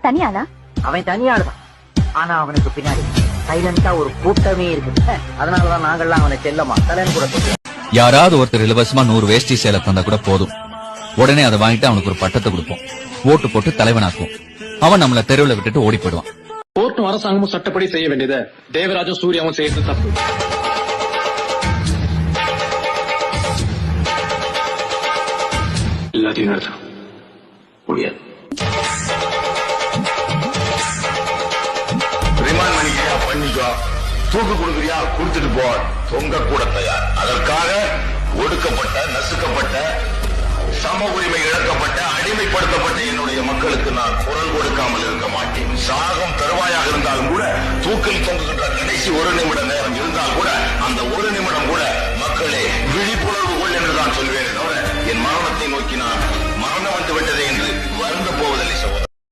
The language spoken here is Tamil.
தனியாளா? அவன் தனியாளுதான். ஆனா அவனுக்கு பின்னாடி சைலண்டா ஒரு கூட்டமே இருக்கு. அதனாலதான் நாங்கெல்லாம் அவனை செல்லமா தலைன்னு கூட சொல்லுவோம். யாராவது ஒருத்தர் இலவசமா 100 வேஷ்டி சேலை தந்தா கூட போதும், உடனே அதை வாங்கிட்டு அவனுக்கு ஒரு பட்டத்தை கொடுப்போம், ஓட்டு போட்டு தலைவனாக்குவோம். அவன் நம்மள தெருவில் விட்டுட்டு ஓடி போயிடுவான். கோர்ட்டும் அரசாங்கமும் சட்டப்படி செய்ய வேண்டியதை தேவராஜும் சூர்யாவும் செய்யறது தப்பு. எல்லாத்தையும் நடத்த முடியாது. ரிமாண்ட் பண்ணிக்கிறியா பண்ணிக்கோ, தூக்கு கொடுக்குறியா கொடுத்துட்டு போ, தொங்க கூட தயார். அதற்காக ஒடுக்கப்பட்ட, நசுக்கப்பட்ட, சம உரிமை இழக்கப்பட்ட, அடிமைப்படுத்தப்பட்ட என்னுடைய மக்களுக்கு நான் குரல் கொடுக்காமல் இருக்க மாட்டேன். சாகும் தருவாயாக இருந்தாலும் கூட தூக்கில் தொங்குகின்ற கடைசி ஒரு நிமிடம்